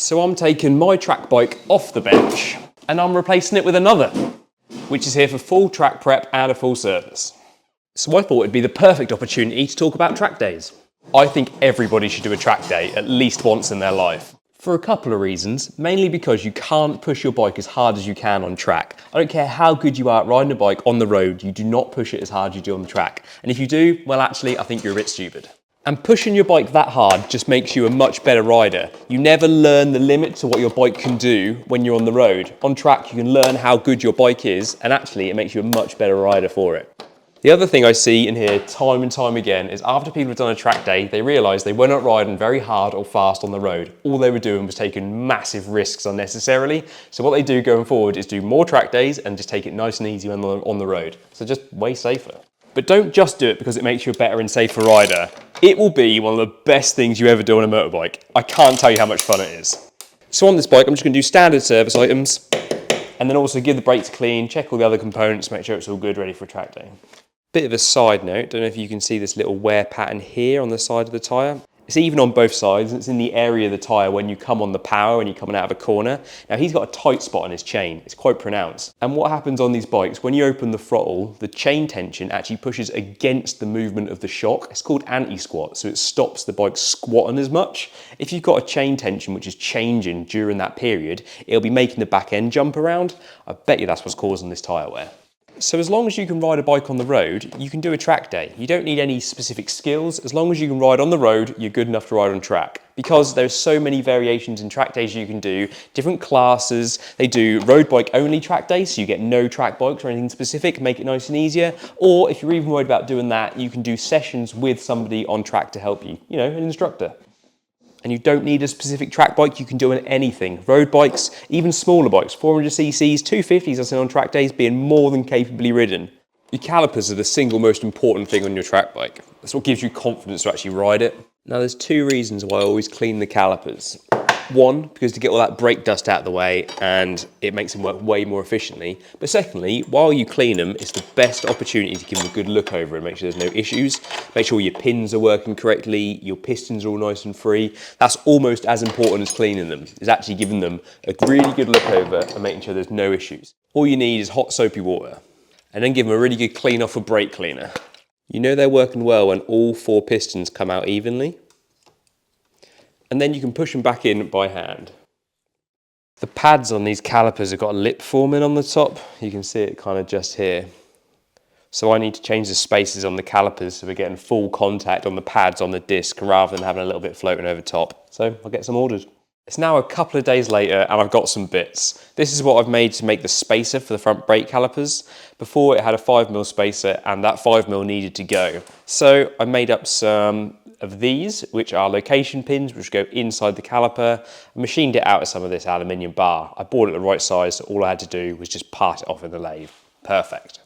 So I'm taking my track bike off the bench and I'm replacing it with another, which is here for full track prep and a full service. So I thought it'd be the perfect opportunity to talk about track days. I think everybody should do a track day at least once in their life. For a couple of reasons, mainly because you can't push your bike as hard as you can on track. I don't care how good you are at riding a bike on the road, you do not push it as hard as you do on the track. And if you do, well actually, I think you're a bit stupid. And pushing your bike that hard just makes you a much better rider. You never learn the limits of what your bike can do when you're on the road. On track, you can learn how good your bike is, and actually it makes you a much better rider for it. The other thing I see in here time and time again is after people have done a track day, they realise they were not riding very hard or fast on the road. All they were doing was taking massive risks unnecessarily. So what they do going forward is do more track days and just take it nice and easy on the road. So just way safer. But don't just do it because it makes you a better and safer rider. It will be one of the best things you ever do on a motorbike. I can't tell you how much fun it is. So on this bike, I'm just going to do standard service items and then also give the brakes a clean, check all the other components, make sure it's all good, ready for a track day. Bit of a side note, don't know if you can see this little wear pattern here on the side of the tyre. It's even on both sides, and it's in the area of the tyre when you come on the power, when you're coming out of a corner. Now he's got a tight spot on his chain, it's quite pronounced. And what happens on these bikes, when you open the throttle, the chain tension actually pushes against the movement of the shock. It's called anti-squat, so it stops the bike squatting as much. If you've got a chain tension which is changing during that period, it'll be making the back end jump around. I bet you that's what's causing this tyre wear. So as long as you can ride a bike on the road, you can do a track day. You don't need any specific skills. As long as you can ride on the road, you're good enough to ride on track. Because there's so many variations in track days you can do, different classes. They do road bike only track days, so you get no track bikes or anything specific, make it nice and easier. Or if you're even worried about doing that, you can do sessions with somebody on track to help you, an instructor. And you don't need a specific track bike, you can do anything. Road bikes, even smaller bikes, 400cc's, 250s I've seen on track days being more than capably ridden. Your calipers are the single most important thing on your track bike. That's what gives you confidence to actually ride it. Now there's two reasons why I always clean the calipers. One, because to get all that brake dust out of the way and it makes them work way more efficiently. But secondly, while you clean them, it's the best opportunity to give them a good look over and make sure there's no issues. Make sure your pins are working correctly, your pistons are all nice and free. That's almost as important as cleaning them, is actually giving them a really good look over and making sure there's no issues. All you need is hot soapy water and then give them a really good clean off with brake cleaner. You know they're working well when all four pistons come out evenly. And then you can push them back in by hand. The pads on these calipers have got a lip forming on the top. You can see it kind of just here. So I need to change the spaces on the calipers so we're getting full contact on the pads on the disc rather than having a little bit floating over top. So I'll get some ordered. It's now a couple of days later and I've got some bits. This is what I've made to make the spacer for the front brake calipers. Before it had a 5mm spacer and that 5mm needed to go. So I made up some of these, which are location pins, which go inside the caliper. I machined it out of some of this aluminium bar. I bought it the right size, so all I had to do was just part it off in the lathe. Perfect.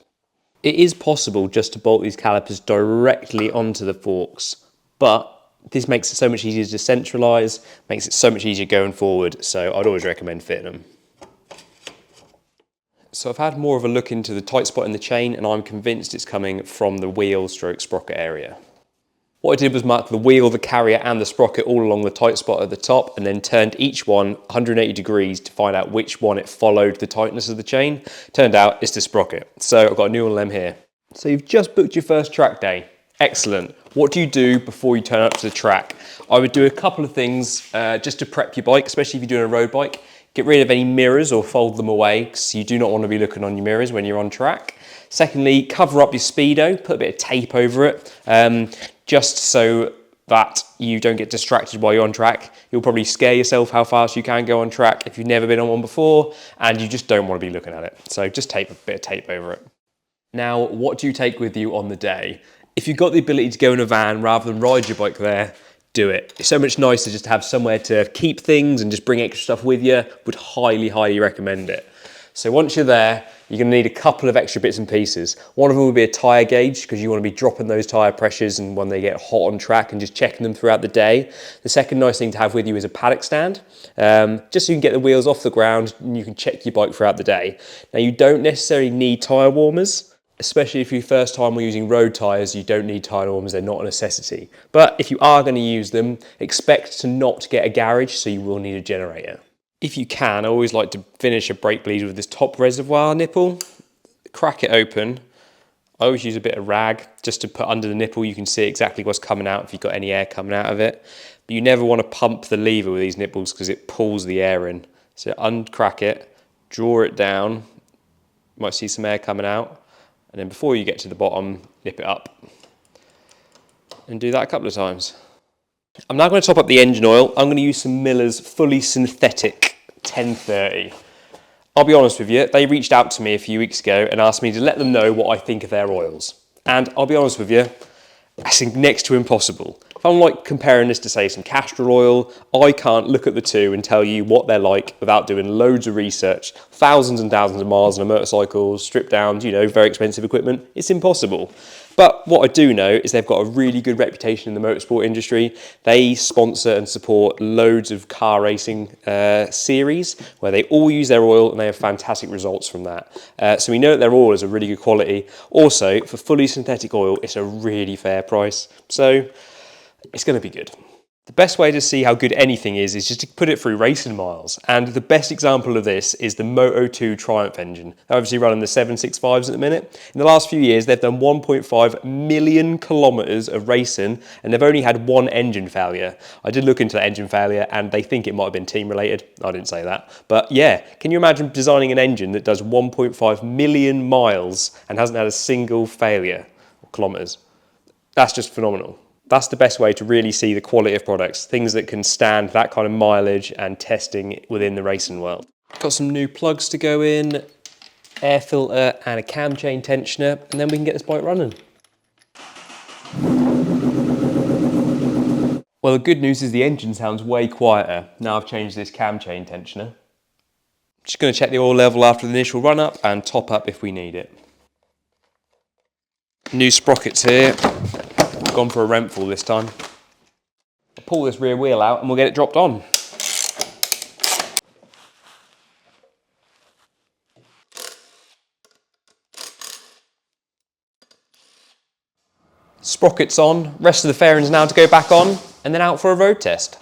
It is possible just to bolt these calipers directly onto the forks, but this makes it so much easier to centralise, makes it so much easier going forward, so I'd always recommend fitting them. So I've had more of a look into the tight spot in the chain and I'm convinced it's coming from the wheel stroke sprocket area. What I did was mark the wheel, the carrier and the sprocket all along the tight spot at the top and then turned each one 180 degrees to find out which one it followed the tightness of the chain. Turned out it's the sprocket. So I've got a new one of them here. So you've just booked your first track day. Excellent. What do you do before you turn up to the track? I would do a couple of things just to prep your bike, especially if you're doing a road bike. Get rid of any mirrors or fold them away because you do not want to be looking on your mirrors when you're on track. Secondly, cover up your speedo, put a bit of tape over it, just so that you don't get distracted while you're on track. You'll probably scare yourself how fast you can go on track if you've never been on one before and you just don't want to be looking at it. So just tape a bit of tape over it. Now, what do you take with you on the day? If you've got the ability to go in a van rather than ride your bike there, do it. It's so much nicer just to have somewhere to keep things and just bring extra stuff with you. Would highly, highly recommend it. So once you're there, you're going to need a couple of extra bits and pieces. One of them will be a tyre gauge because you want to be dropping those tyre pressures and when they get hot on track and just checking them throughout the day. The second nice thing to have with you is a paddock stand, just so you can get the wheels off the ground and you can check your bike throughout the day. Now you don't necessarily need tyre warmers, especially if your first time we're using road tyres, you don't need tyre norms, they're not a necessity. But if you are going to use them, expect to not get a garage, so you will need a generator. If you can, I always like to finish a brake bleed with this top reservoir nipple, crack it open. I always use a bit of rag just to put under the nipple. You can see exactly what's coming out if you've got any air coming out of it. But you never want to pump the lever with these nipples because it pulls the air in. So uncrack it, draw it down. You might see some air coming out. And then before you get to the bottom, nip it up. And do that a couple of times. I'm now going to top up the engine oil. I'm going to use some Miller's fully synthetic 1030. I'll be honest with you, they reached out to me a few weeks ago and asked me to let them know what I think of their oils. And I'll be honest with you, that's next to impossible. If I'm like comparing this to say some castor oil, I can't look at the two and tell you what they're like without doing loads of research, thousands and thousands of miles on a motorcycle, stripped down, you know, very expensive equipment. It's impossible. But what I do know is they've got a really good reputation in the motorsport industry. They sponsor and support loads of car racing series where they all use their oil and they have fantastic results from that. So we know that their oil is a really good quality. Also, for fully synthetic oil, it's a really fair price. So it's going to be good. The best way to see how good anything is just to put it through racing miles. And the best example of this is the Moto2 Triumph engine. They're obviously running the 765s at the minute. In the last few years, they've done 1.5 million kilometres of racing, and they've only had one engine failure. I did look into that engine failure, and they think it might have been team related. I didn't say that. But yeah, can you imagine designing an engine that does 1.5 million miles and hasn't had a single failure, or kilometres? That's just phenomenal. That's the best way to really see the quality of products, things that can stand that kind of mileage and testing within the racing world. Got some new plugs to go in, air filter and a cam chain tensioner, and then we can get this bike running. Well, the good news is the engine sounds way quieter now I've changed this cam chain tensioner. Just going to check the oil level after the initial run up and top up if we need it. New sprockets here. Gone for a Rentful this time. I'll pull this rear wheel out and we'll get it dropped on. Sprockets on, rest of the fairings now to go back on, and then out for a road test.